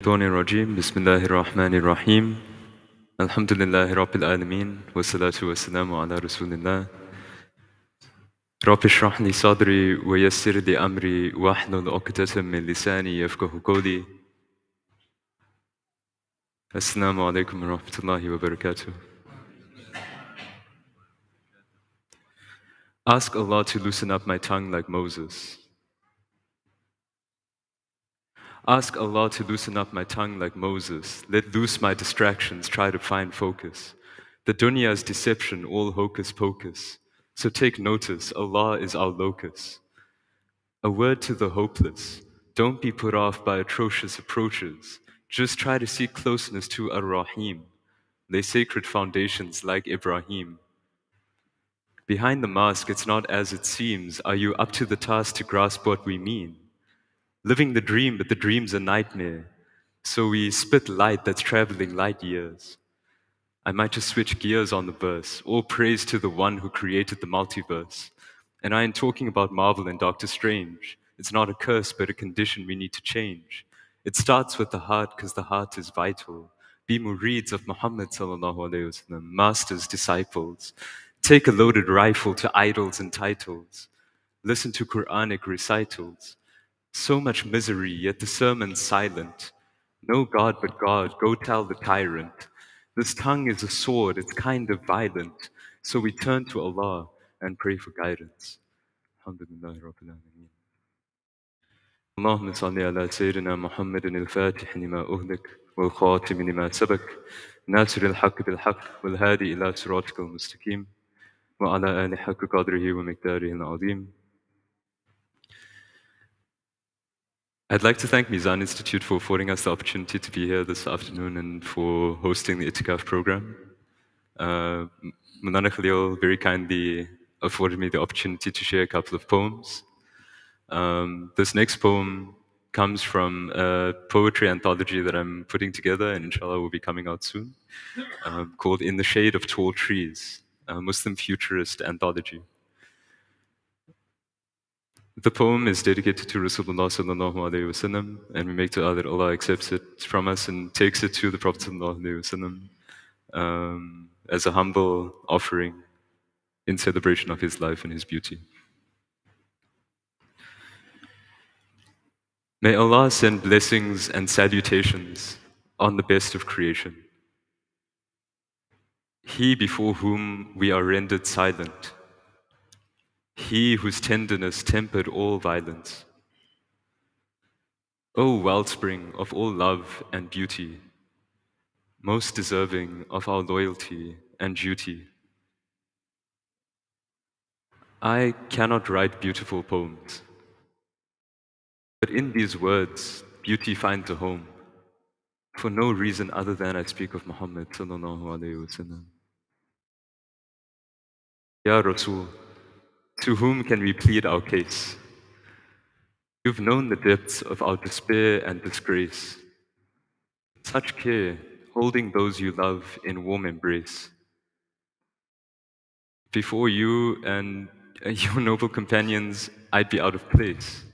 الشيطان الرجيم بسم الله الرحمن الرحيم الحمد لله رب العالمين والصلاة والسلام على رسول الله رب اشرح لي صدري ويسر لي أمري واحلل عقدة من لساني يفقه قولي السلام عليكم ورحمة الله وبركاته. Ask Allah to loosen up my tongue like Moses. Ask Allah to loosen up my tongue like Moses. Let loose my distractions, try to find focus. The dunya's deception, all hocus pocus. So take notice, Allah is our locus. A word to the hopeless. Don't be put off by atrocious approaches. Just try to seek closeness to Ar-Rahim. Lay sacred foundations like Ibrahim. Behind the mask, it's not as it seems. Are you up to the task to grasp what we mean? Living the dream, but the dream's a nightmare. So we spit light that's traveling light years. I might just switch gears on the verse. All praise to the one who created the multiverse. And I am talking about Marvel and Doctor Strange. It's not a curse, but a condition we need to change. It starts with the heart because the heart is vital. Be murids of Muhammad sallallahu alaihi wasallam, masters, disciples. Take a loaded rifle to idols and titles. Listen to Quranic recitals. So much misery, yet the sermon's silent. No God but God, go tell the tyrant. This tongue is a sword, it's kind of violent. So we turn to Allah and pray for guidance. Alhamdulillah Rabbil Alameen. اللهم صل على سيدنا محمد الفاتح لما أهلك والخاتم لما سبق ناصر الحق بالحق والهادي إلى صراطك المستقيم وعلى آل حق قدره ومقداره العظيم. I'd like to thank Mizan Institute for affording us the opportunity to be here this afternoon and for hosting the Itikaf program. Mulana Khalil very kindly afforded me the opportunity to share a couple of poems. This next poem comes from a poetry anthology that I'm putting together and inshallah will be coming out soon, called In the Shade of Tall Trees, a Muslim futurist anthology. The poem is dedicated to Rasulullah sallallahu alaihi wasallam, and we make dua that Allah accepts it from us and takes it to the Prophet sallallahu alaihi wasallam as a humble offering in celebration of his life and his beauty. May Allah send blessings and salutations on the best of creation. He before whom we are rendered silent. He whose tenderness tempered all violence. O wellspring of all love and beauty, most deserving of our loyalty and duty. I cannot write beautiful poems, but in these words, beauty finds a home, for no reason other than I speak of Muhammad sallallahu alaihi wasallam. Ya Rasul, to whom can we plead our case? You've known the depths of our despair and disgrace. Such care, holding those you love in warm embrace. Before you and your noble companions, I'd be out of place.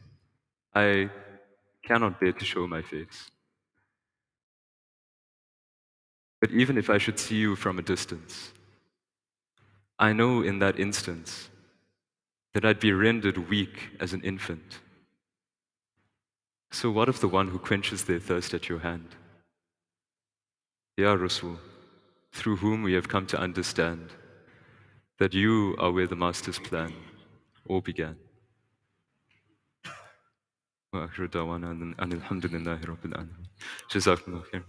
I cannot bear to show my face. But even if I should see you from a distance, I know in that instance that I'd be rendered weak as an infant. So what of the one who quenches their thirst at your hand? Ya Rasul, through whom we have come to understand that you are where the Master's plan all began. وآخر دعوانا أن الحمد لله رب العالمين. جزاكم الله خير.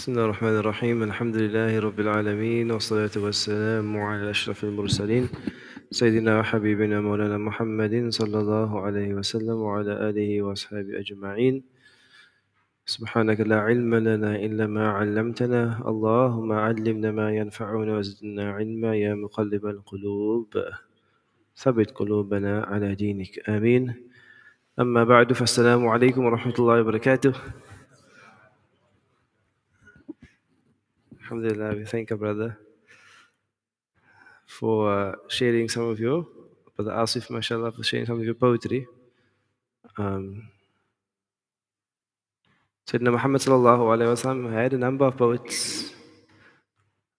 بسم الله الرحمن الرحيم الحمد لله رب العالمين والصلاة والسلام على أشرف المرسلين سيدنا وحبيبنا مولانا محمد صلى الله عليه وسلم وعلى آله وأصحابه أجمعين. سبحانك لا علم لنا إلا ما علمتنا، اللهم علمنا ما ينفعنا وزدنا علما يا مقلب القلوب ثبت قلوبنا على دينك آمين. أما بعد فالسلام عليكم ورحمة الله وبركاته. Alhamdulillah, we thank our brother for sharing some of your, Brother Asif, mashallah, for sharing some of your poetry. Sayyidina Muhammad sallallahu alayhi wa sallam had a number of poets.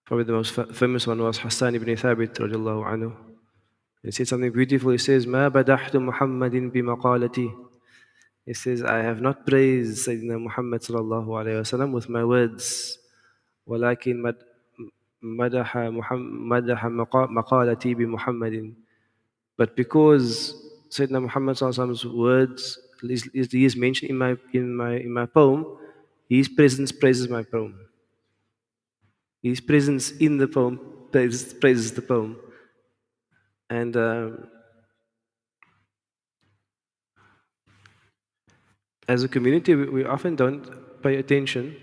Probably the most famous one was Hassan ibn Thabit radiallahu anhu. He said something beautiful. He says, "Ma badahtu Muhammadin bi maqalati." He says, "I have not praised Sayyidina Muhammad sallallahu alayhi wa sallam with my words. ولكن مدح مقالتي بمحمد." But because Sayyidina Muhammad sallallahu alayhi wa sallam's words he is mentioned in my poem, his presence praises my poem. His presence in the poem praises the poem. And as a community, we often don't pay attention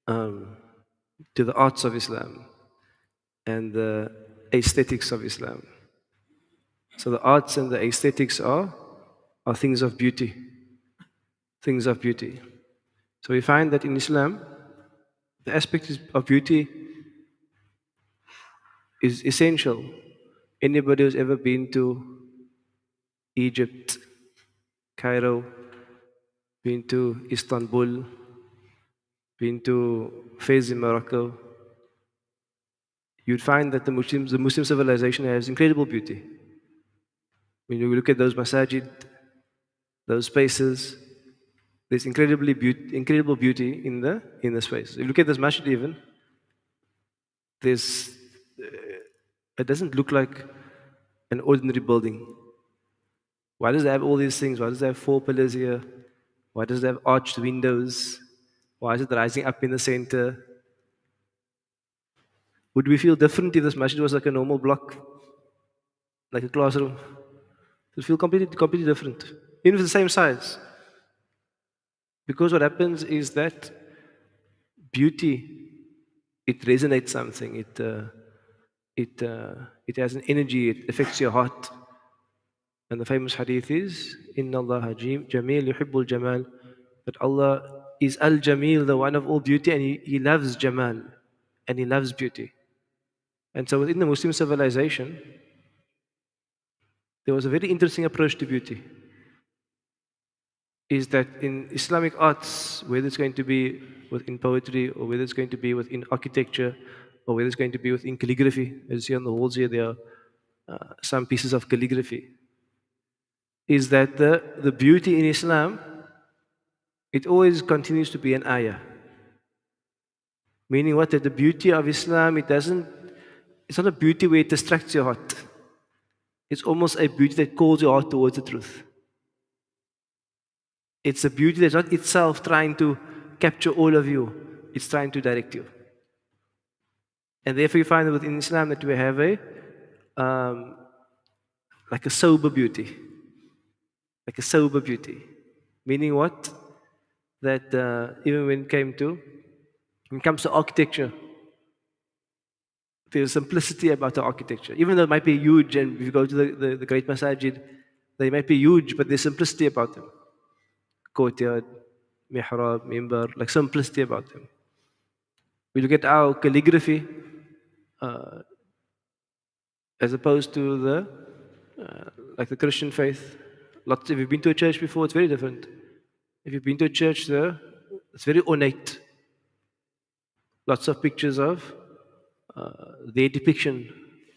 to the arts of Islam and the aesthetics of Islam. So the arts and the aesthetics are things of beauty. Things of beauty. So we find that in Islam, the aspect of beauty is essential. Anybody who's ever been to Egypt, Cairo, been to Istanbul, been to Fez in Morocco, you'd find that the Muslim civilization has incredible beauty. When you look at those masajid, those spaces, there's incredible beauty in the space. You look at this masjid even, there's it doesn't look like an ordinary building. Why does it have all these things? Why does it have 4 pillars here? Why does it have arched windows? Why is it rising up in the center? Would we feel different if this masjid was like a normal block, like a classroom? It would feel completely different, even if it's the same size. Because what happens is that beauty, it resonates something. It has an energy. It affects your heart. And the famous hadith is, "Inna Allah Jameel yuhibbul Jamal." But Allah is Al Jameel, the one of all beauty, and He loves Jamal, and He loves beauty. And so within the Muslim civilization, there was a very interesting approach to beauty. Is that in Islamic arts, whether it's going to be within poetry, or whether it's going to be within architecture, or whether it's going to be within calligraphy, as you see on the walls here, there are some pieces of calligraphy, is that the beauty in Islam, it always continues to be an ayah. Meaning what? That the beauty of Islam, it's not a beauty where it distracts your heart. It's almost a beauty that calls your heart towards the truth. It's a beauty that's not itself trying to capture all of you. It's trying to direct you. And therefore you find that within Islam that we have like a sober beauty. Like a sober beauty. Meaning what? That even when it comes to architecture, there's simplicity about the architecture. Even though it might be huge, and if you go to the great masajid, they might be huge, but there's simplicity about them. Courtyard, mihrab, mimbar, like simplicity about them. We look at our calligraphy, as opposed to like the Christian faith. If you've been to a church before, it's very different. If you've been to a church there, it's very ornate. Lots of pictures of their depiction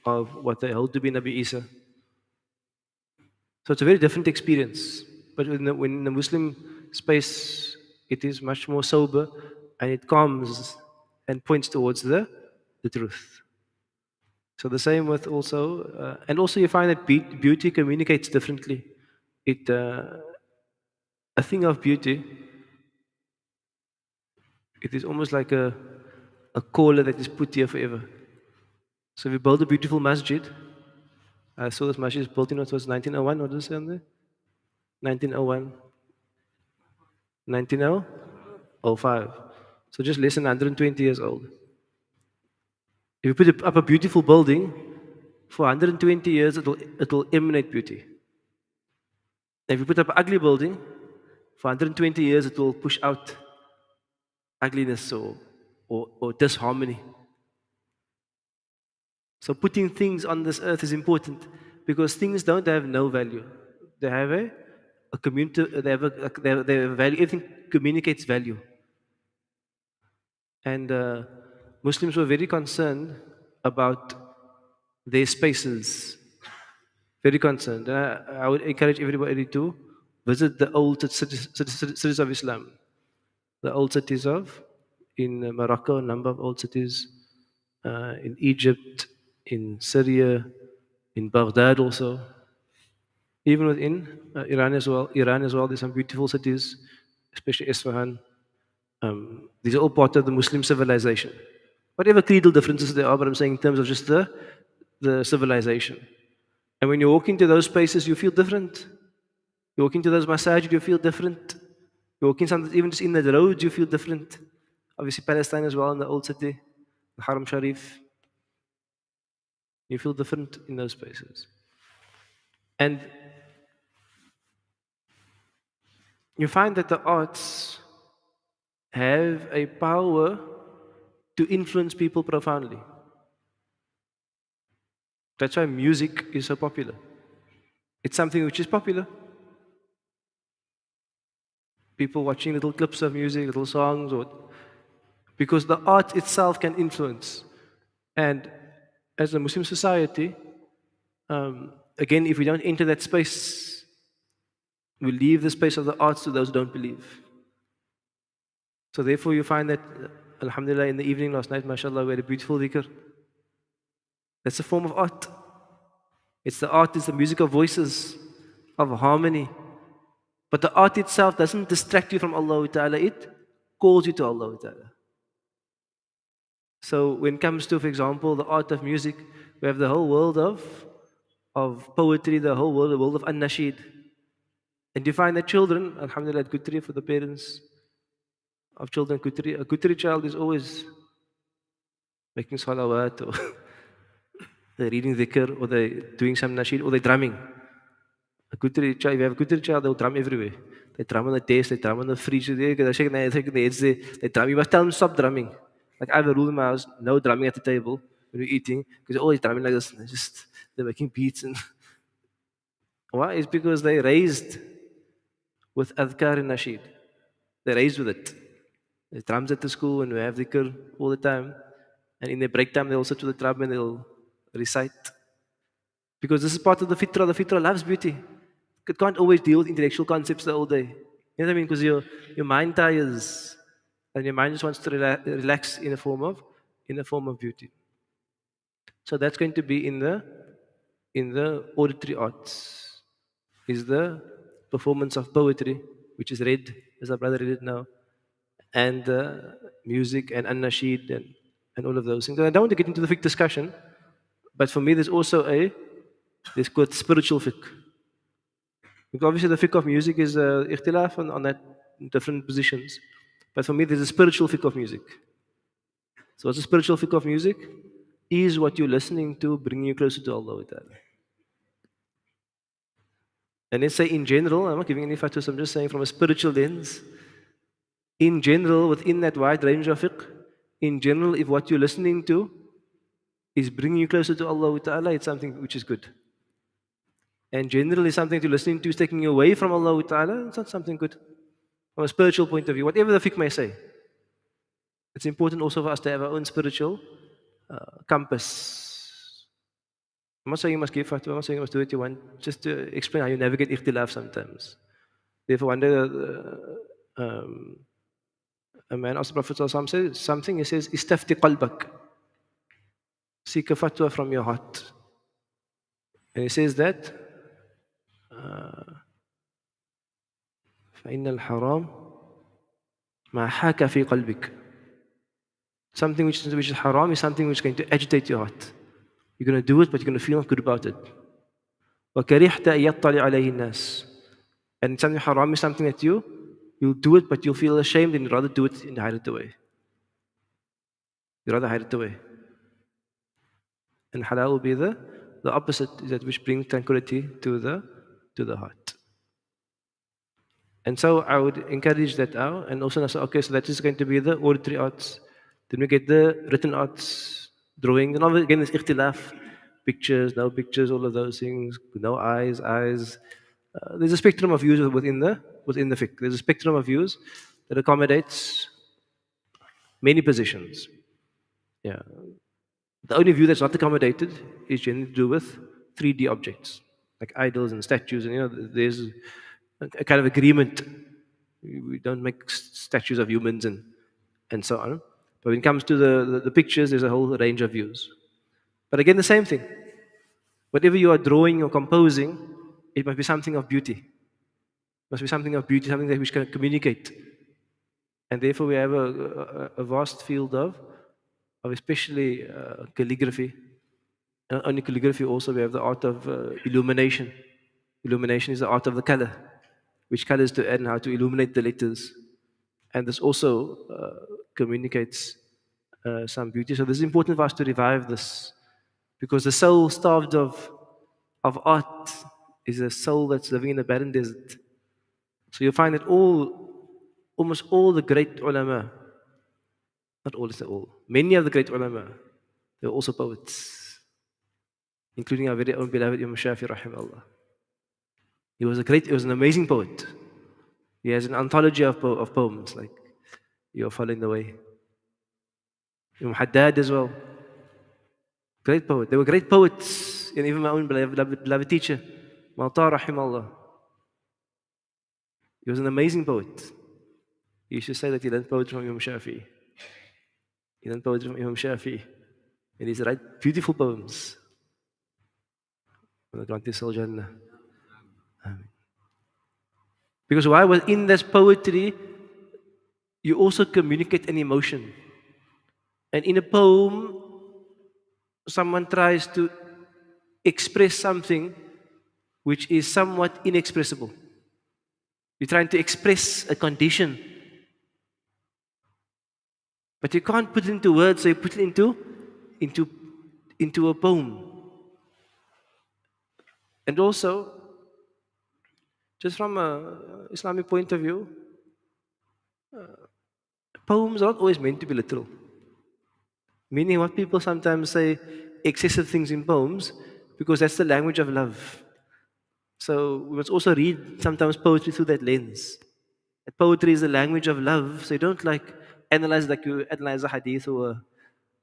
of what they hold to be Nabi Isa. So it's a very different experience. But in the Muslim space, it is much more sober, and it calms and points towards the truth. So the same with also, and also you find that beauty communicates differently. A thing of beauty, it is almost like a caller that is put here forever. So if you build a beautiful masjid, I saw this masjid is built in what was 1901. What does it say on there? 1901. 1905. So just less than 120 years old. If you put up a beautiful building, for 120 years it'll emanate beauty. If you put up an ugly building, for 120 years it will push out ugliness or disharmony. So putting things on this earth is important because things don't have no value. They have a community. They have a value. Everything communicates value. And Muslims were very concerned about their spaces. Very concerned. And I would encourage everybody to visit the old cities of Islam. The old cities of in Morocco, a number of old cities, in Egypt, in Syria, in Baghdad also, even within Iran as well. Iran as well, there's some beautiful cities, especially Isfahan. These are all part of the Muslim civilization. Whatever creedal differences there are, but I'm saying in terms of just the civilization. And when you walk into those spaces, you feel different. You walk into those masajid, you feel different. You walk in even just in the roads, you feel different. Obviously, Palestine as well, in the old city, the Haram Sharif. You feel different in those spaces. And you find that the arts have a power to influence people profoundly. That's why music is so popular. It's something which is popular. People watching little clips of music, little songs, because the art itself can influence. And as a Muslim society, again, if we don't enter that space, we leave the space of the arts to those who don't believe. So therefore you find that, alhamdulillah, in the evening last night, mashallah, we had a beautiful dhikr. That's a form of art. It's the music of voices, of harmony. But the art itself doesn't distract you from Allah Ta'ala, it calls you to Allah Ta'ala. So when it comes to, for example, the art of music, we have the whole world of poetry, the world of an-nasheed. And you find that children, alhamdulillah, good tree for the parents of children, a good child is always making salawat, or they're reading dhikr, or they're doing some nasheed, or they're drumming. If you have a good child, they'll drum everywhere. They drum on the desk, they drum on the fridge, they drum. You must tell them stop drumming. Like I have a rule in my house, no drumming at the table when we're eating, because they're always drumming like this. They're making beats. And why? It's because they're raised with adhkar and nasheed. They're raised with it. There's drums at the school and we have dhikr all the time. And in their break time, they also to the drum and they'll recite. Because this is part of the fitrah. The fitrah loves beauty. It can't always deal with intellectual concepts the whole day. You know what I mean? Because your mind tires and your mind just wants to relax in a form of beauty. So that's going to be in the auditory arts. Is the performance of poetry, which is read, as our brother read it now, and music and an-nasheed and all of those things. And I don't want to get into the fiqh discussion, but for me there's also there's called spiritual fiqh. Because obviously the fiqh of music is ikhtilaf on that different positions. But for me there's a spiritual fiqh of music. So what's the spiritual fiqh of music? Is what you're listening to bringing you closer to Allah Ta'ala. And let's say in general, I'm not giving any fatwas, I'm just saying from a spiritual lens, in general, within that wide range of fiqh, in general, if what you're listening to is bringing you closer to Allah Ta'ala, it's something which is good. And generally something you're listening to is taking you away from Allah Ta'ala, it's not something good. From a spiritual point of view, whatever the fiqh may say. It's important also for us to have our own spiritual compass. I'm not saying you must give fatwa, I'm not saying you must do what you want, just to explain how you navigate ikhtilaf sometimes. Therefore, one day a man asked the Prophet says something, he says, Istafti qalbak. Seek a fatwa from your heart. And he says that فَإِنَّ الْحَرَامِ مَا حَاكَ فِي قَلْبِكَ. Something which is haram is something which is going to agitate your heart. You're going to do it, but you're going to feel not good about it. وَكَرِحْتَ أَن يَطَّلِعَ عَلَيْهِ النَّاسِ. And something haram is something that you'll do it, but you'll feel ashamed and you'd rather do it and hide it away. You'd rather hide it away. And halal will be the opposite, is that which brings tranquility to the heart. And so I would encourage that out, and also say, okay, so that is going to be the auditory arts. Then we get the written arts, drawing, and all again there's ikhtilaf, pictures, no pictures, all of those things, no eyes, eyes. There's a spectrum of views within the fiqh. There's a spectrum of views that accommodates many positions. Yeah. The only view that's not accommodated is generally to do with 3D objects, like idols and statues, and there's a kind of agreement. We don't make statues of humans and so on. But when it comes to the pictures, there's a whole range of views. But again, the same thing. Whatever you are drawing or composing, it must be something of beauty. It must be something of beauty, something that we can communicate. And therefore, we have a vast field of especially calligraphy. And not only calligraphy, also we have the art of illumination. Illumination is the art of the color, which colors to add and how to illuminate the letters. And this also communicates some beauty. So this is important for us to revive this, because the soul starved of art is a soul that's living in a barren desert. So you'll find that almost all the great ulama, not all, it's not all, many of the great ulama, they were also poets, including our very own beloved Imam Shafi rahimahullah. He was an amazing poet. He has an anthology of poems like You're Following the Way. Imam Haddad as well. Great poet. They were great poets. And even my own beloved teacher, Malta rahimahullah. He was an amazing poet. He used to say that he learned poetry from Imam Shafi. He learned poetry from Imam Shafi. And he's write beautiful poems. Because why? Within this poetry, you also communicate an emotion. And in a poem, someone tries to express something which is somewhat inexpressible. You're trying to express a condition, but you can't put it into words, so you put it into a poem. And also, just from an Islamic point of view, poems are not always meant to be literal. Meaning what people sometimes say, excessive things in poems, because that's the language of love. So we must also read sometimes poetry through that lens. That poetry is the language of love, so you don't analyze like you analyze a hadith or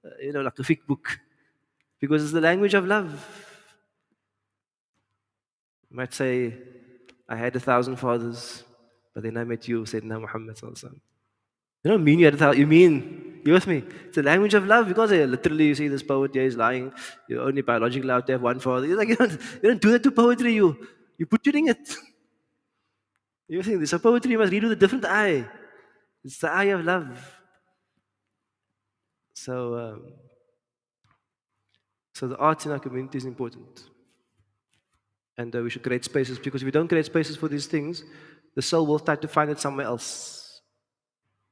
like a fiqh book, because it's the language of love. You might say, I had 1,000 fathers, but then I met you, Sayyidina Muhammad sallallahu alaihi wasallam. You don't mean you had 1,000, you mean, you with me? It's the language of love, because literally you see this poet here is lying, you're only biologically allowed to have one father. You're like, you don't do that to poetry, you're butchering it. You think this poetry you must read with a different eye. It's the eye of love. So the arts in our community is important. And we should create spaces, because if we don't create spaces for these things, the soul will start to find it somewhere else.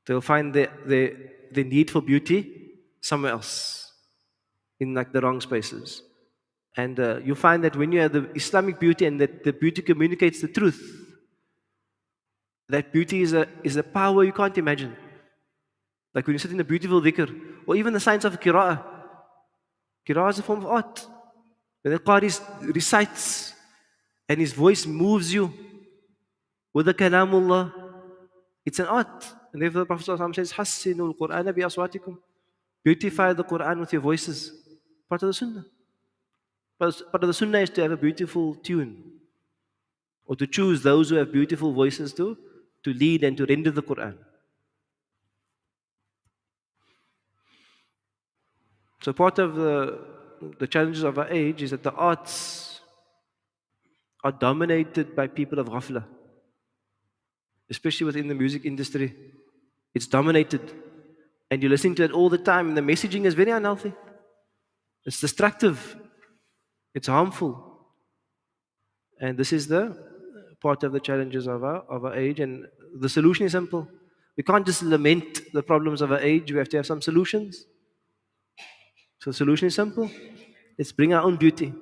They'll find the need for beauty somewhere else, in like the wrong spaces. And you find that when you have the Islamic beauty and that the beauty communicates the truth, that beauty is a power you can't imagine. Like when you sit in a beautiful dhikr, or even the science of qira'ah. Qira'ah is a form of art. When the Qari recites and his voice moves you with the kalamullah, it's an art. And therefore the Prophet ﷺ says, Hassinul Qur'ana bi aswatikum. Beautify the Qur'an with your voices. Part of the sunnah. Part of the sunnah is to have a beautiful tune, or to choose those who have beautiful voices to lead and to render the Qur'an. So part of the challenges of our age is that the arts are dominated by people of ghafla, especially within the music industry. It's dominated, and you're listening to it all the time, and the messaging is very unhealthy. It's destructive. It's harmful. And this is the part of the challenges of our age. And the solution is simple. We can't just lament the problems of our age. We have to have some solutions. So the solution is simple. Let's bring our own beauty.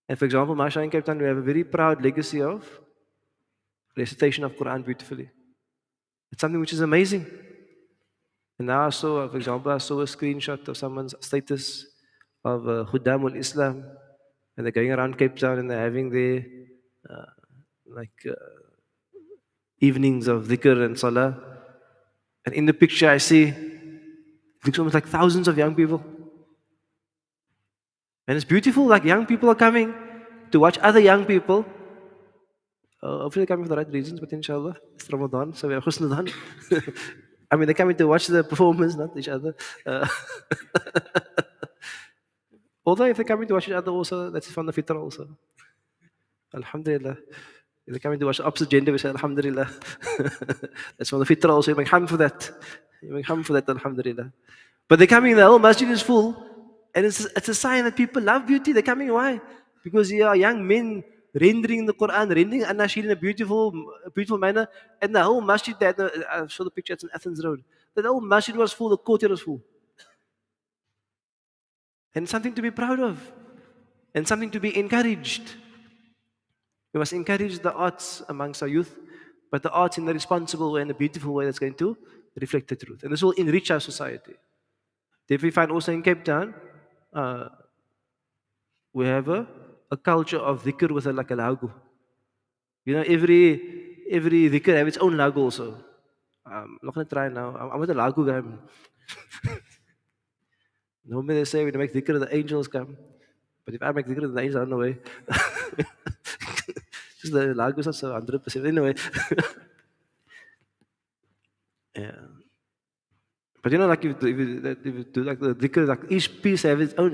And for example, Masha in Cape Town, we have a very proud legacy of recitation of Quran beautifully. It's something which is amazing. And now I saw, for example, I saw a screenshot of someone's status of Khuddamul Islam, and they're going around Cape Town and they're having their uh, like evenings of dhikr and salah. And in the picture, I see it looks almost like thousands of young people, and it's beautiful. Like young people are coming to watch other young people. Hopefully, they're coming for the right reasons, but inshallah, it's Ramadan, so we have Husnudan. I mean, they're coming to watch the performance, not each other. Uh, although, if they're coming to watch each other, also, that's from the fitrah, also. Alhamdulillah. If they're coming to watch the opposite gender, we say Alhamdulillah. That's from the fitrah, also. You make ham for that. You make ham for that, Alhamdulillah. But they're coming, the whole masjid is full, and it's a sign that people love beauty. They're coming, why? Because there are young men rendering the Quran, rendering Anashid in a beautiful manner, and the whole masjid, I saw the picture, it's in Athens Road. The whole masjid was full, the courtyard was full. And something to be proud of, and something to be encouraged. We must encourage the arts amongst our youth, but the arts in a responsible way, in a beautiful way that's going to reflect the truth. And this will enrich our society. If we find also in Cape Town, we have a culture of dhikr with like a lagu. You know, every dhikr have its own lagu also. I'm not going to try now. I'm with a lagu guy. Normally they say when you make dhikr, the angels come. But if I make dhikr, the angels are on the way. Just the lagu is not so 100%. Anyway. Yeah. But you know, like if you do like the dhikr, like each piece have its own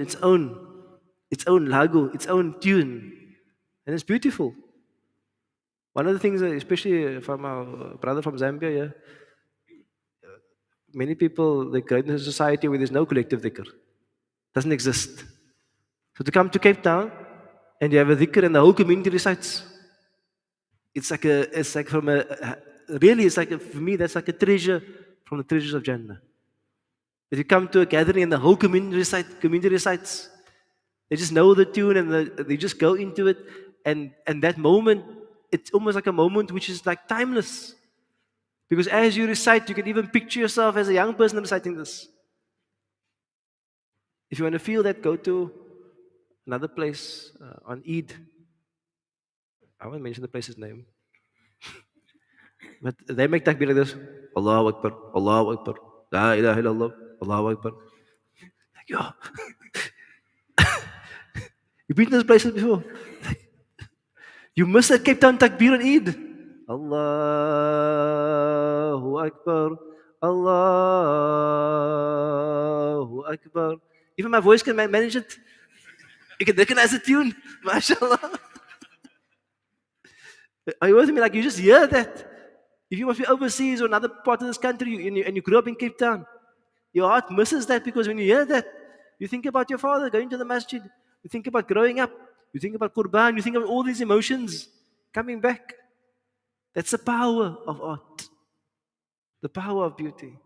lagu, its own tune. And it's beautiful. One of the things, especially from our brother from Zambia, yeah, many people, they grow in a society where there's no collective dhikr. Doesn't exist. So to come to Cape Town and you have a dhikr and the whole community recites, it's like from really, it's like, for me, that's like a treasure from the treasures of Jannah. If you come to a gathering and the whole community recites, they just know the tune and they just go into it. And that moment, it's almost like a moment which is like timeless. Because as you recite, you can even picture yourself as a young person reciting this. If you want to feel that, go to another place on Eid. I won't mention the place's name. But they make takbir like this. Allahu Akbar, Allahu Akbar, La ilaha illallah, Allahu Akbar. Like, yo. You've been to those places before? You must have Cape Town takbir on Eid. Allahu Akbar, Allahu Akbar. Even my voice can manage it. You can recognize the tune. MashaAllah. Are you with me? Like you just hear that. If you must be overseas or another part of this country and you grew up in Cape Town, your heart misses that because when you hear that, you think about your father going to the masjid. You think about growing up. You think about Qurban. You think about all these emotions coming back. That's the power of art. The power of beauty.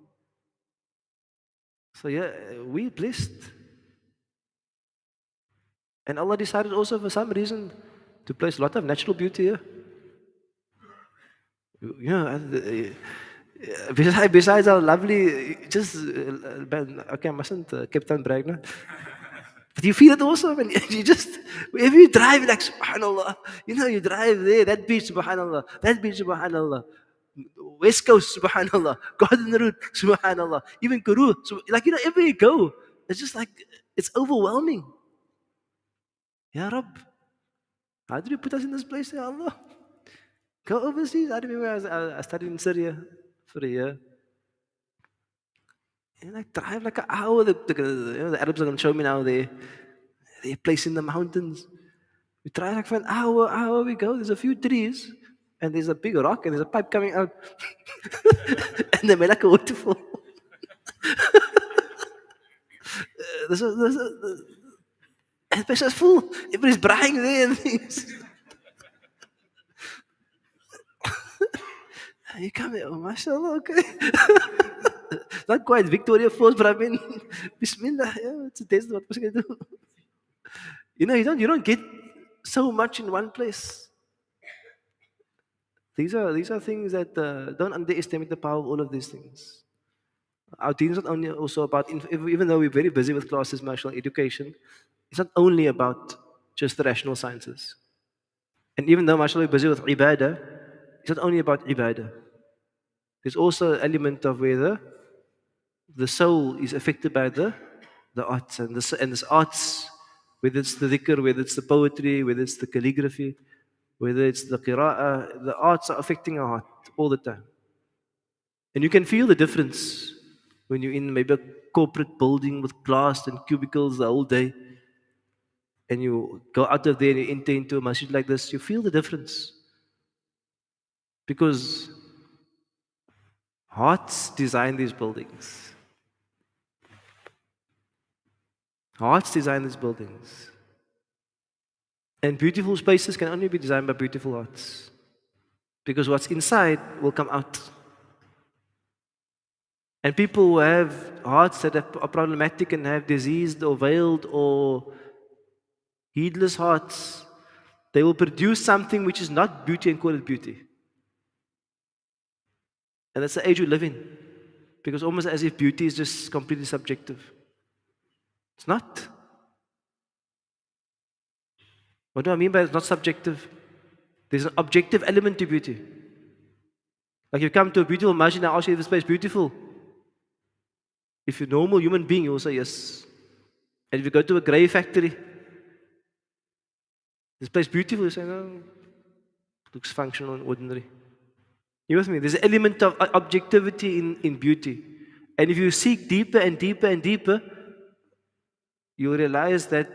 So yeah, we're blessed. And Allah decided also for some reason to place a lot of natural beauty here. You know, besides our lovely, okay, I mustn't Cape Town brag now. But you feel it also when you just, wherever you drive, you're like, subhanAllah. You know, you drive there, that beach, subhanAllah. That beach, subhanAllah. West Coast, subhanAllah. Garden Route, subhanAllah. Even Kuru, like, you know, everywhere you go, it's just like, it's overwhelming. Ya Rab, how did you put us in this place, Ya Allah? Go overseas. I remember I studied in Syria for a year. And I drive like an hour. The Arabs are going to show me now their place in the mountains. We drive like for an hour we go. There's a few trees. And there's a big rock and there's a pipe coming out. And they made like a waterfall. The place is full. Everybody's bragging there and things. You come here, oh, mashallah, okay. Not quite Victoria Falls, but I mean, Bismillah, yeah, it's a taste. What was I gonna do? You don't get so much in one place. These are things that don't underestimate the power of all of these things. Our deen is not only also about, even though we're very busy with classes, mashallah, education, it's not only about just the rational sciences. And even though, mashallah, we're busy with ibadah, it's not only about ibadah. There's also an element of where the soul is affected by the arts. And this arts, whether it's the dhikr, whether it's the poetry, whether it's the calligraphy, whether it's the qira'ah, the arts are affecting our heart all the time. And you can feel the difference when you're in maybe a corporate building with glass and cubicles the whole day, and you go out of there and you enter into a masjid like this, you feel the difference. Because hearts design these buildings. Hearts design these buildings. And beautiful spaces can only be designed by beautiful hearts. Because what's inside will come out. And people who have hearts that are problematic and have diseased or veiled or heedless hearts, they will produce something which is not beauty and call it beauty. And that's the age we live in. Because almost as if beauty is just completely subjective. It's not. What do I mean by it's not subjective? There's an objective element to beauty. Like you come to a beautiful masjid and I ask you, is this place beautiful? If you're a normal human being, you will say yes. And if you go to a grey factory, this place beautiful, you say, no, looks functional and ordinary. You with me? There's an element of objectivity in beauty. And if you seek deeper and deeper and deeper, you realize that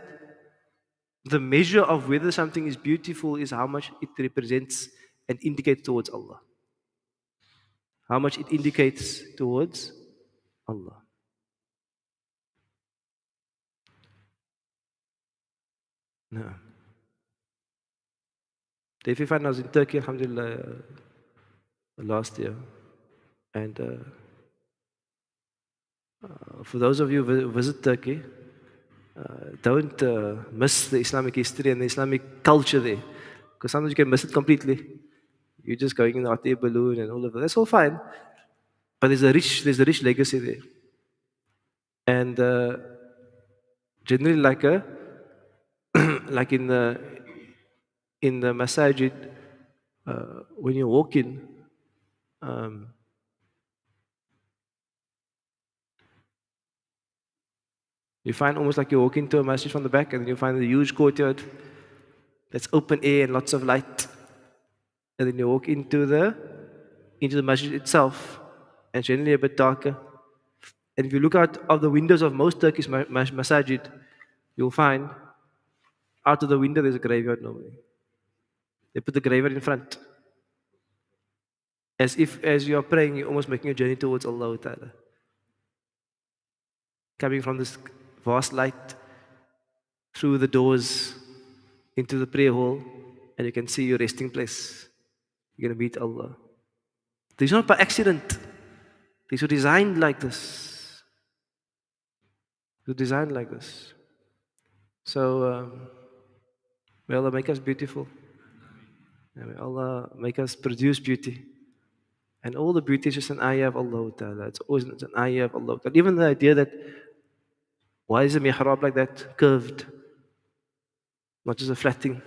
the measure of whether something is beautiful is how much it represents and indicates towards Allah. How much it indicates towards Allah. No. If you find I was in Turkey, alhamdulillah, last year. And for those of you who visit Turkey, don't miss the Islamic history and the Islamic culture there. Because sometimes you can miss it completely. You're just going in the hot air balloon and all of that. That's all fine. But there's a rich legacy there. And generally like in the masajid, when you walk in, you find almost like you walk into a masjid from the back, and then you find a huge courtyard that's open air and lots of light. And then you walk into the masjid itself, and generally a bit darker. And if you look out of the windows of most Turkish masajid, you'll find out of the window there's a graveyard normally. They put the graveyard in front. As if as you are praying, you're almost making a journey towards Allah Ta'ala. Coming from this vast light through the doors into the prayer hall, and you can see your resting place. You're going to meet Allah. These are not by accident. These were designed like this. They were designed like this. So, may Allah make us beautiful. And may Allah make us produce beauty. And all the beauty is just an ayah of Allah Ta'ala. It's always an ayah of Allah Ta'ala. Even the idea that, why is the mihrab like that, curved? Not just a flat thing.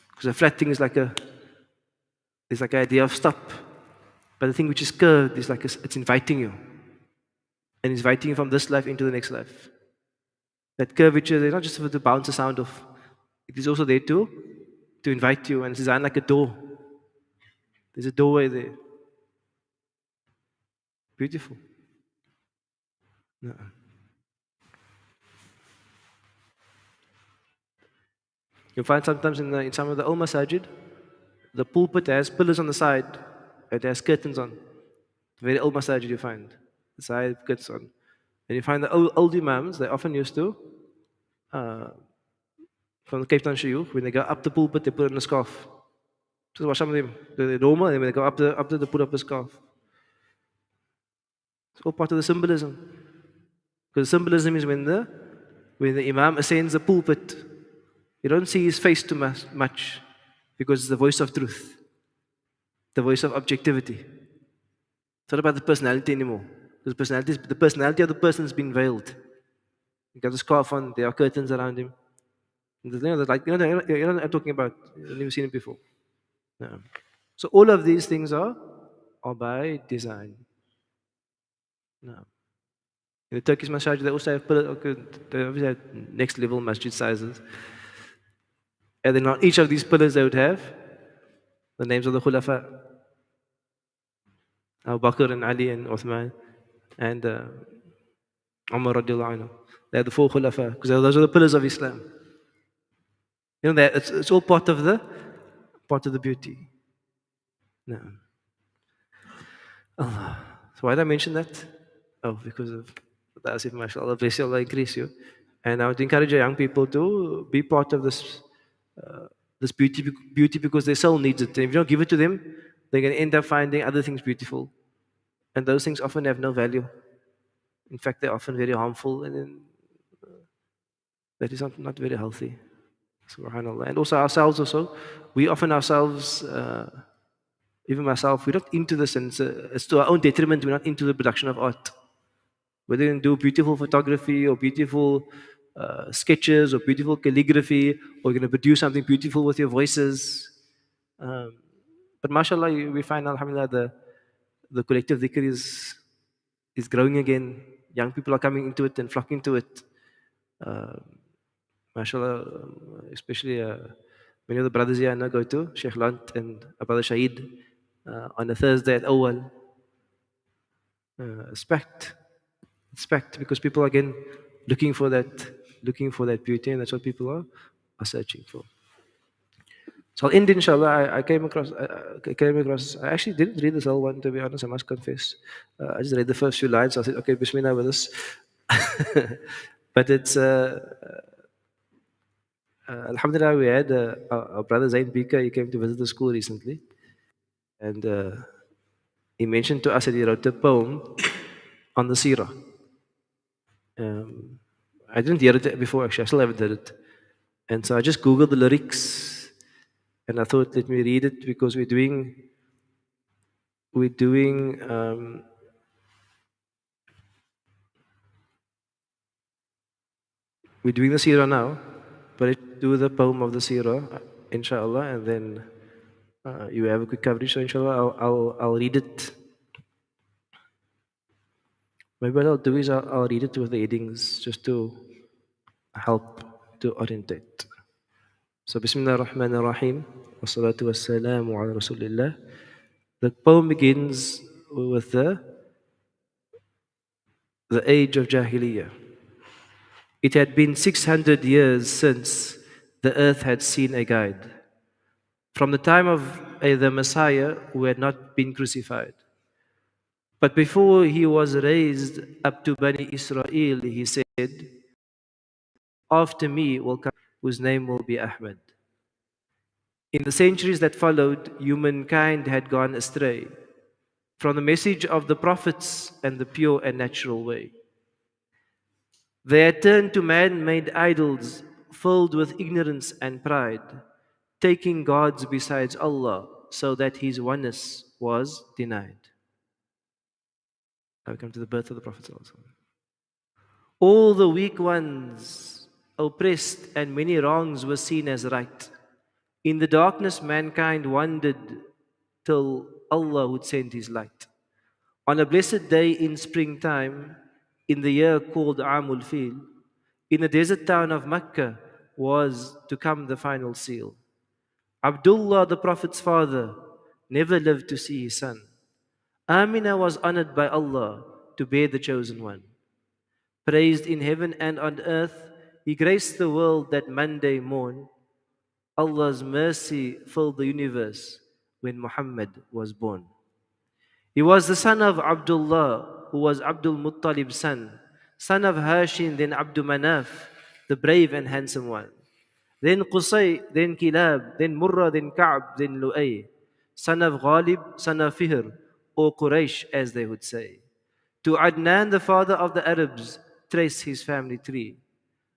Because a flat thing is like an idea of stop. But the thing which is curved is like it's inviting you. And it's inviting you from this life into the next life. That curvature, they're not just to bounce the sound off. It is also there to invite you, and it's designed like a door. There's a doorway there. Beautiful. No. You'll find sometimes in some of the old masajid, the pulpit has pillars on the side. It has curtains on. Very old masajid you find. The side curtains on. And you find the old imams, they often used to, from the Cape Town Shuyukh, when they go up the pulpit, they put on a scarf So watch some of them. They're normal, and when they go up the they put up a scarf. It's all part of the symbolism. Because symbolism is when the Imam ascends the pulpit, you don't see his face too much because it's the voice of truth, the voice of objectivity. It's not about the personality anymore. Because the personality of the person has been veiled. You got a scarf on, there are curtains around him. You know what I'm talking about. You've never seen it before. No. So all of these things are by design. No. In the Turkish masjid, they also have they obviously have next level masjid sizes. And then on each of these pillars, they would have the names of the Khulafa, Abu Bakr and Ali and Uthman and Umar radiallahu anhu. They are the four Khulafa because those are the pillars of Islam. You know that it's all part of the beauty. No. Allah. So why did I mention that? Oh, because of the Asif, mashallah, bless you, Allah increase you. And I would encourage young people to be part of this beauty because their soul needs it. And if you don't give it to them, they're going to end up finding other things beautiful. And those things often have no value. In fact, they're often very harmful, and then that is not very healthy. Subhanallah. And also ourselves also. We often ourselves, even myself, we're not into this, and it's to our own detriment, we're not into the production of art. Whether you do beautiful photography or beautiful sketches or beautiful calligraphy, or you're going to produce something beautiful with your voices. But mashallah, we find, alhamdulillah, the collective dhikr is growing again. Young people are coming into it and flocking to it. Mashallah, especially many of the brothers here I know go to Sheikh Lant and our brother Shahid on a Thursday at Awal. It's packed. It's packed because people are again looking for that beauty, and that's what people are searching for. So I'll end, inshallah. I came across. I actually didn't read this whole one, to be honest. I must confess. I just read the first few lines. I said, "Okay, Bismillah with this." But it's Alhamdulillah. We had our brother Zain Bika. He came to visit the school recently, and he mentioned to us that he wrote a poem on the Seerah. I didn't hear it before. Actually, I still haven't heard it, and so I just googled the lyrics, and I thought, let me read it because we're doing the Seerah now, but let's do the poem of the Seerah, inshallah, and then you have a quick coverage. So inshallah, I'll read it. Maybe what I'll do is I'll read it with the headings just to help to orientate. So Bismillah ar-Rahman ar-Rahim, wa salatu wa salamu ala Rasulillah. The poem begins with the age of Jahiliyyah. It had been 600 years since the earth had seen a guide. From the time of the Messiah who had not been crucified. But before he was raised up to Bani Israel, he said, "After me will come whose name will be Ahmad." In the centuries that followed, humankind had gone astray from the message of the prophets and the pure and natural way. They had turned to man-made idols filled with ignorance and pride, taking gods besides Allah so that his oneness was denied. Now we come to the birth of the Prophet. All the weak ones, oppressed, and many wrongs were seen as right. In the darkness, mankind wandered till Allah would send his light. On a blessed day in springtime, in the year called Amul Fil, in the desert town of Mecca was to come the final seal. Abdullah, the Prophet's father, never lived to see his son. Amina was honored by Allah to bear the chosen one. Praised in heaven and on earth, he graced the world that Monday morn. Allah's mercy filled the universe when Muhammad was born. He was the son of Abdullah, who was Abdul Muttalib's son of Hashim, then Abdul Manaf, the brave and handsome one. then Qusay, then Kilab, then Murrah, then Ka'b, then Lu'ay, son of Ghalib, son of Fihr, or Quraysh as they would say. To Adnan, the father of the Arabs, trace his family tree,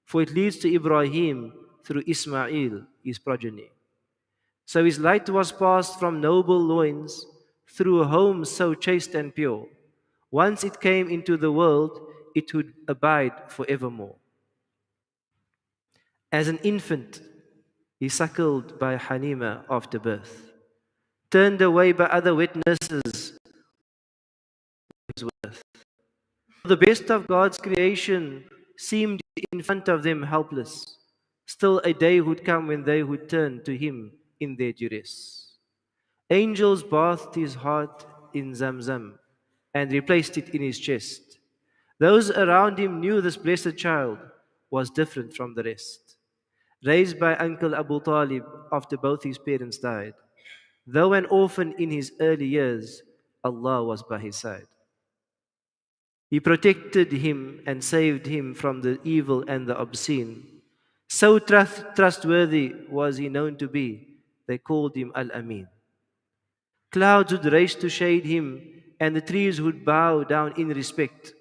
for it leads to Ibrahim through Ismail, his progeny. So his light was passed from noble loins through a home so chaste and pure. Once it came into the world, it would abide forevermore. As an infant, he suckled by Hanima after birth, turned away by other witnesses his worth. The best of God's creation seemed in front of them helpless. Still a day would come when they would turn to him in their duress. Angels bathed his heart in Zamzam and replaced it in his chest. Those around him knew this blessed child was different from the rest. Raised by Uncle Abu Talib after both his parents died, though an orphan in his early years, Allah was by his side. He protected him and saved him from the evil and the obscene. So trustworthy was he known to be, they called him Al-Amin. Clouds would race to shade him, and the trees would bow down in respect.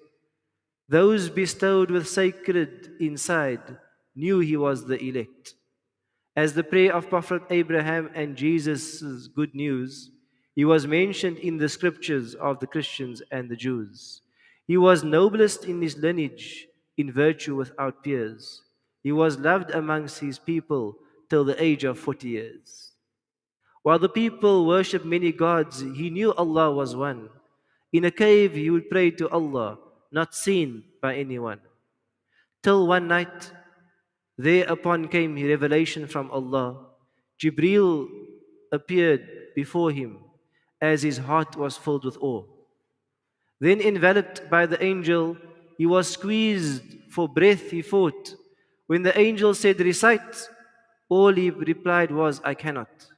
Those bestowed with sacred inside knew he was the elect. As the prayer of Prophet Abraham and Jesus' good news, he was mentioned in the scriptures of the Christians and the Jews. He was noblest in his lineage, in virtue without peers. He was loved amongst his people till the age of 40 years. While the people worshipped many gods, he knew Allah was one. In a cave, he would pray to Allah, not seen by anyone. Till one night, thereupon came revelation from Allah. Jibreel appeared before him as his heart was filled with awe. Then, enveloped by the angel, he was squeezed for breath, he fought. When the angel said, "Recite," all he replied was, "I cannot."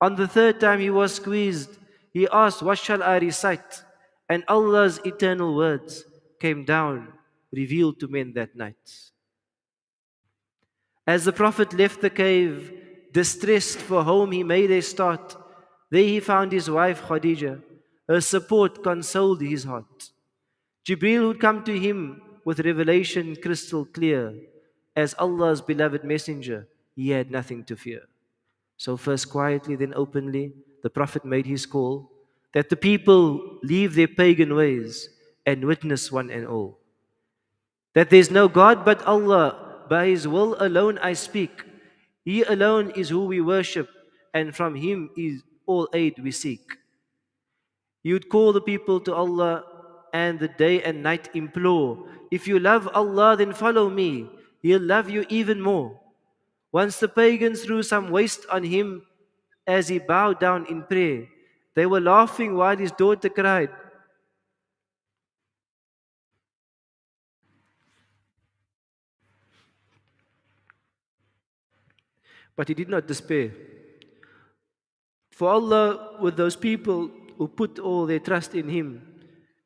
On the third time he was squeezed, he asked, "What shall I recite?" And Allah's eternal words came down, revealed to men that night. As the Prophet left the cave, distressed for home, he made a start. There he found his wife Khadija. Her support consoled his heart. Jibreel would come to him with revelation crystal clear. As Allah's beloved messenger, he had nothing to fear. So first quietly, then openly, the Prophet made his call that the people leave their pagan ways and witness one and all. That there is no God but Allah, by His will alone I speak. He alone is who we worship, and from Him is all aid we seek. You'd call the people to Allah and the day and night implore. If you love Allah, then follow me. He'll love you even more. Once the pagans threw some waste on him as he bowed down in prayer. They were laughing while his daughter cried. But he did not despair. For Allah with those people who put all their trust in him,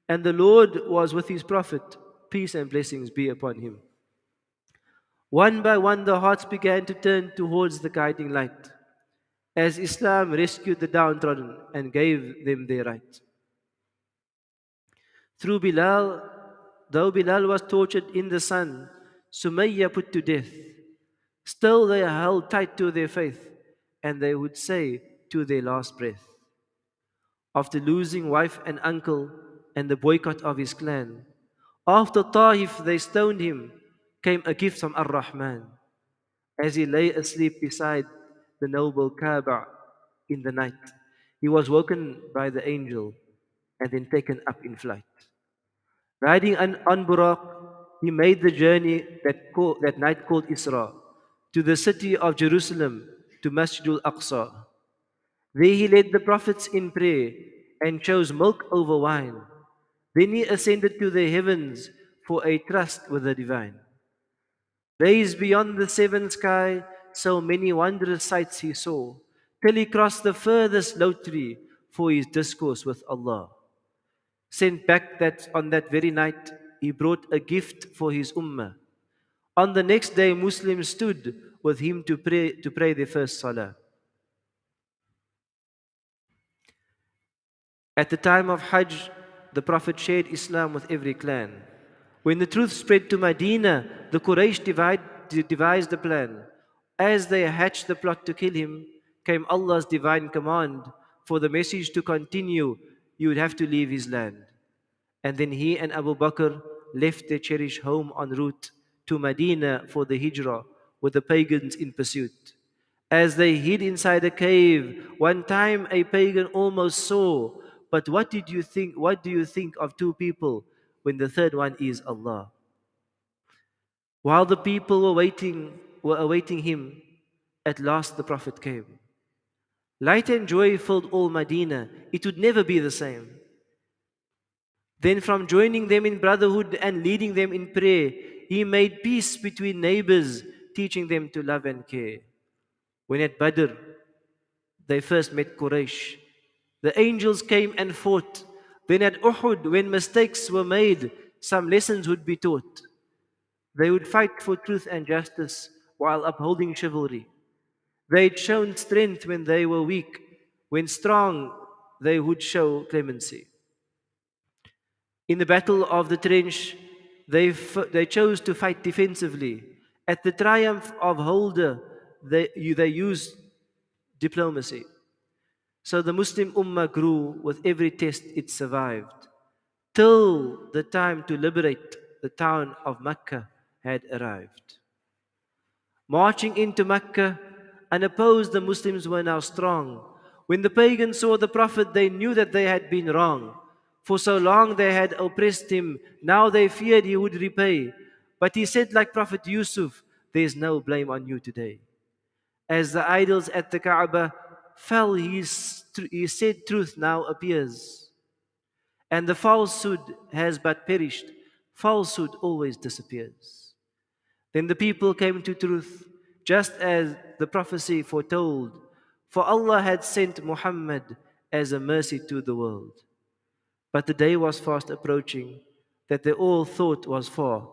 and the Lord was with his Prophet, peace and blessings be upon him. One by one the hearts began to turn towards the guiding light, as Islam rescued the downtrodden and gave them their right. Through Bilal, though Bilal was tortured in the sun, Sumayya put to death, still they held tight to their faith, and they would say to their last breath. After losing wife and uncle and the boycott of his clan, after Taif they stoned him, came a gift from Ar-Rahman. As he lay asleep beside the noble Kaaba in the night, he was woken by the angel and then taken up in flight. Riding on Buraq, he made the journey that night called Isra to the city of Jerusalem, to Masjidul Aqsa. There he led the prophets in prayer and chose milk over wine. Then he ascended to the heavens for a trust with the divine. Raised beyond the seventh sky, so many wondrous sights he saw, till he crossed the furthest low tree for his discourse with Allah. Sent back that on that very night, he brought a gift for his ummah. On the next day, Muslims stood with him to pray their first salah. At the time of Hajj, the Prophet shared Islam with every clan. When the truth spread to Medina, the Quraysh devised a plan. As they hatched the plot to kill him, came Allah's divine command for the message to continue. You would have to leave his land. And then he and Abu Bakr left their cherished home en route to Medina for the hijrah, with the pagans in pursuit. As they hid inside a cave, one time a pagan almost saw. But what did you think? What do you think of two people when the third one is Allah? While the people were awaiting him, at last the Prophet came. Light and joy filled all Medina. It would never be the same. Then from joining them in brotherhood and leading them in prayer, he made peace between neighbors, teaching them to love and care. When at Badr, they first met Quraysh, the angels came and fought. Then at Uhud, when mistakes were made, some lessons would be taught. They would fight for truth and justice while upholding chivalry. They'd shown strength when they were weak. When strong, they would show clemency. In the battle of the trench, they chose to fight defensively. At the triumph of Holder, they used diplomacy. So the Muslim Ummah grew with every test it survived, till the time to liberate the town of Mecca had arrived. Marching into Mecca, unopposed, the Muslims were now strong. When the pagans saw the Prophet, they knew that they had been wrong. For so long they had oppressed him, now they feared he would repay. But he said, like Prophet Yusuf, there is no blame on you today. As the idols at the Kaaba fell, he said, truth now appears. And the falsehood has but perished. Falsehood always disappears. Then the people came to truth, just as the prophecy foretold. For Allah had sent Muhammad as a mercy to the world. But the day was fast approaching that they all thought was far.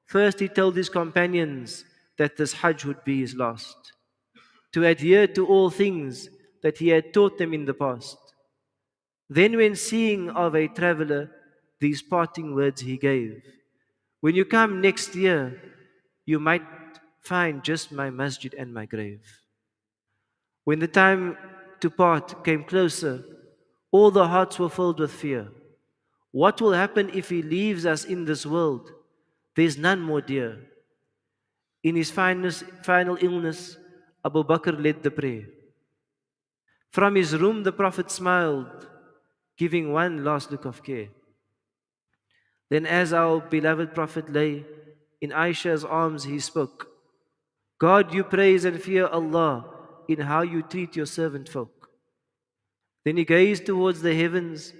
First he told his companions that this Hajj would be his last, to adhere to all things that he had taught them in the past. Then when seeing of a traveler, these parting words he gave. When you come next year, you might find just my masjid and my grave. When the time to part came closer, all the hearts were filled with fear. What will happen if he leaves us in this world? There's none more dear. In his final illness, Abu Bakr led the prayer. From his room the Prophet smiled, giving one last look of care. Then as our beloved Prophet lay in Aisha's arms, he spoke, God, you praise and fear Allah in how you treat your servant folk. Then he gazed towards the heavens.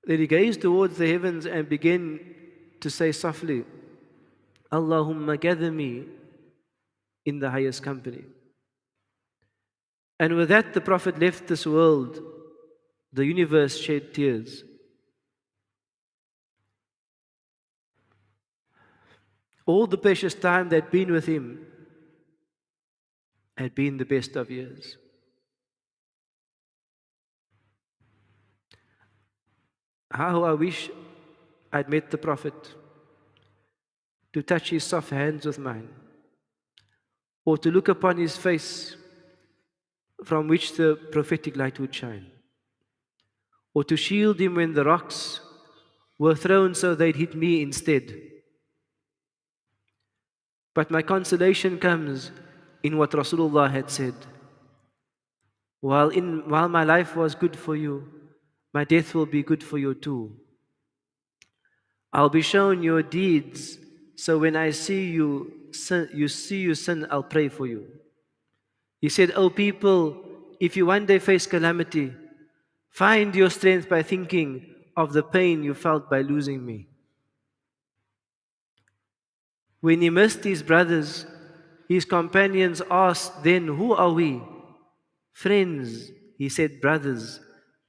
Then he gazed towards the heavens and began to say softly, Allahumma gather me in the highest company. And with that the Prophet left this world. The universe shed tears. All the precious time that had been with him had been the best of years. How I wish I'd met the Prophet to touch his soft hands with mine, or to look upon his face from which the prophetic light would shine, or to shield him when the rocks were thrown so they'd hit me instead. But my consolation comes in what Rasulullah had said. While my life was good for you, my death will be good for you too. I'll be shown your deeds, so when I see you sin, I'll pray for you. He said, O people, if you one day face calamity, find your strength by thinking of the pain you felt by losing me. When he missed his brothers, his companions asked, then who are we? Friends, he said, brothers.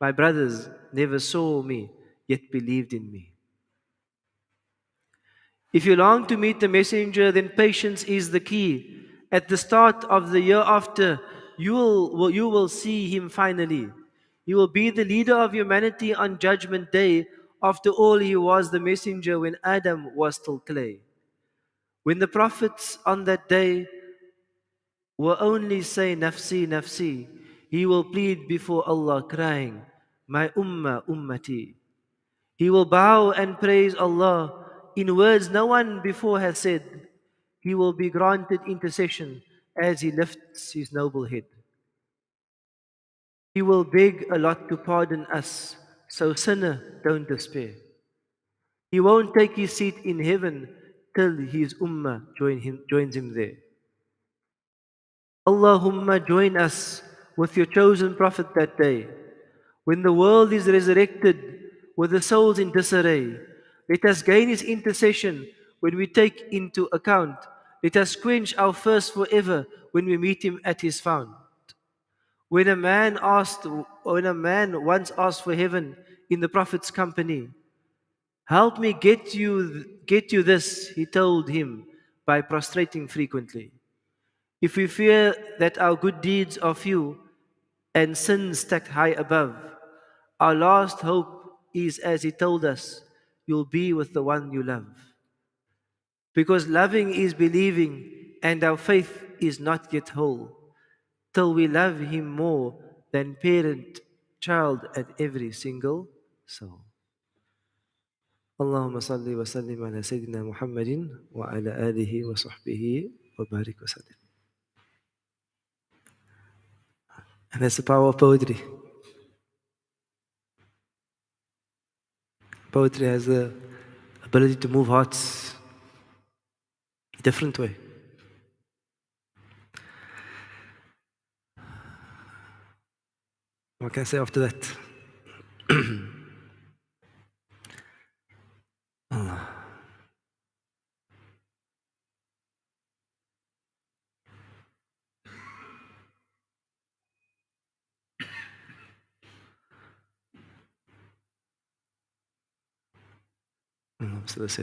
My brothers never saw me, yet believed in me. If you long to meet the messenger, then patience is the key. At the start of the year after, you will see him finally. He will be the leader of humanity on Judgment Day. After all, he was the messenger when Adam was still clay. When the prophets on that day will only say, Nafsi, Nafsi, he will plead before Allah, crying, My Ummati. He will bow and praise Allah in words no one before has said. He will be granted intercession as he lifts his noble head. He will beg Allah to pardon us, so sinner, don't despair. He won't take his seat in heaven till his joins him there. Allahumma join us with your chosen Prophet that day. When the world is resurrected with the souls in disarray, let us gain his intercession when we take into account. Let us quench our thirst forever when we meet him at his fount. When a man once asked for heaven in the Prophet's company, help me get you this, he told him by prostrating frequently. If we fear that our good deeds are few and sins stacked high above, our last hope is, as he told us, you'll be with the one you love. Because loving is believing, and our faith is not yet whole, till we love him more than parent, child, and every single soul. Allahumma salli wa sallim ala Sayyidina Muhammadin wa ala alihi wa sahbihi wa barik wa sallim. And that's the power of poetry. Poetry has the ability to move hearts a different way. What can I say after that? Allah.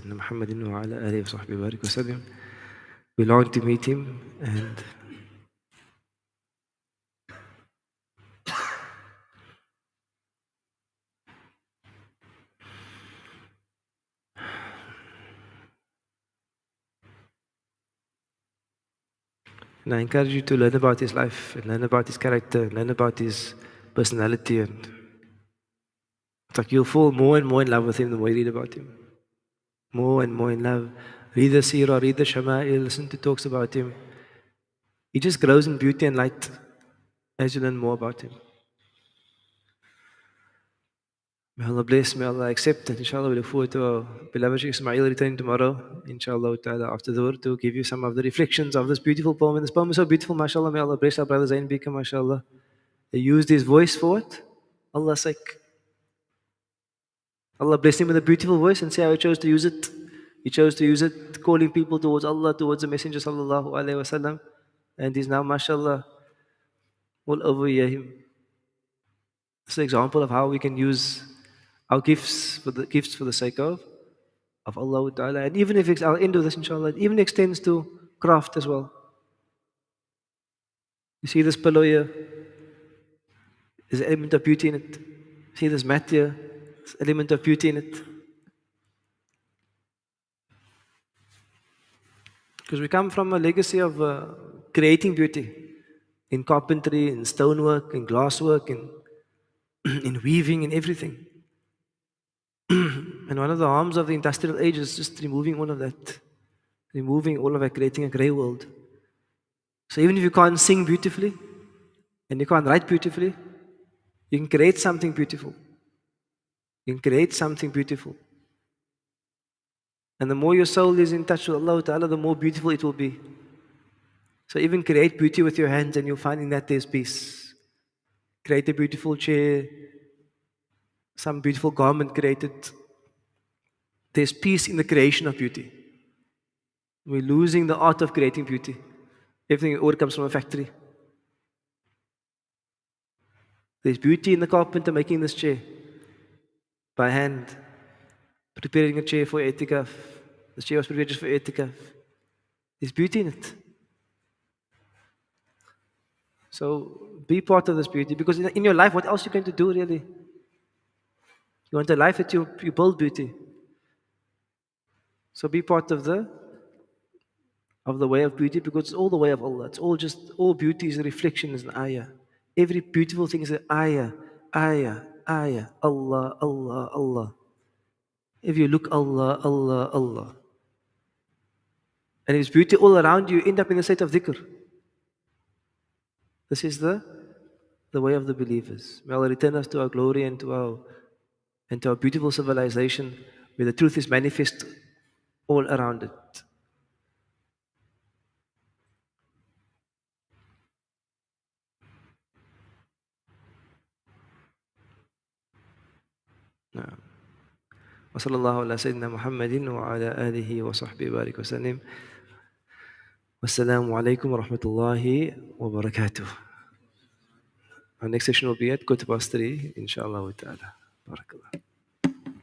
Muhammadin wa ala alihi wa sahbihi wa barik wa sallim. We long to meet him, and I encourage you to learn about his life and learn about his character and learn about his personality, and it's like you'll fall more and more in love with him the more you read about him. More and more in love. Read the Seerah, read the Shama'il, listen to talks about him. He just grows in beauty and light as you learn more about him. May Allah bless, may Allah accept, and inshallah we look forward to our beloved Shaykh Ismail returning tomorrow, inshallah ta'ala, after the word, to give you some of the reflections of this beautiful poem. And this poem is so beautiful, mashallah. May Allah bless our brother Zain Bika, mashallah. He used his voice for it, Allah's sake. Allah blessed him with a beautiful voice, and see how he chose to use it. He chose to use it, calling people towards Allah, towards the Messenger sallallahu alaihi wasallam, and he's now, mashallah, all over him. It's an example of how we can use our gifts for the sake of Allah Ta'ala. And even if I'll end with this, inshallah, it even extends to craft as well. You see this pillow here, there's an element of beauty in it. See this mat here, there's an element of beauty in it. Because we come from a legacy of creating beauty in carpentry, in stonework, in glasswork, in weaving, in everything. And one of the harms of the industrial age is just removing all of that, creating a grey world. So even if you can't sing beautifully and you can't write beautifully, you can create something beautiful. You can create something beautiful. And the more your soul is in touch with Allah Ta'ala, the more beautiful it will be. So even create beauty with your hands, and you'll find in that there's peace. Create a beautiful chair, some beautiful garment created. There's peace in the creation of beauty. We're losing the art of creating beauty. Everything all comes from a factory. There's beauty in the carpenter making this chair by hand, preparing a chair for itikaf. The chair was prepared just for itikaf. There's beauty in it. So be part of this beauty, because in your life, what else are you going to do really? You want a life that you build beauty. So be part of the way of beauty, because it's all the way of Allah. It's all beauty is a reflection, is an ayah. Every beautiful thing is an ayah, ayah, ayah. Allah, Allah, Allah. If you look, Allah, Allah, Allah. And it's beauty all around you, end up in a state of dhikr. This is the way of the believers. May Allah return us to our glory and to our beautiful civilization, where the truth is manifest all around it. نعم. وصلى الله على سيدنا محمد وعلى آله وصحبه وبارك وسلم. والسلام عليكم ورحمة الله وبركاته. Our next session will be at 3:15, inshallah ta'ala. Barakallah.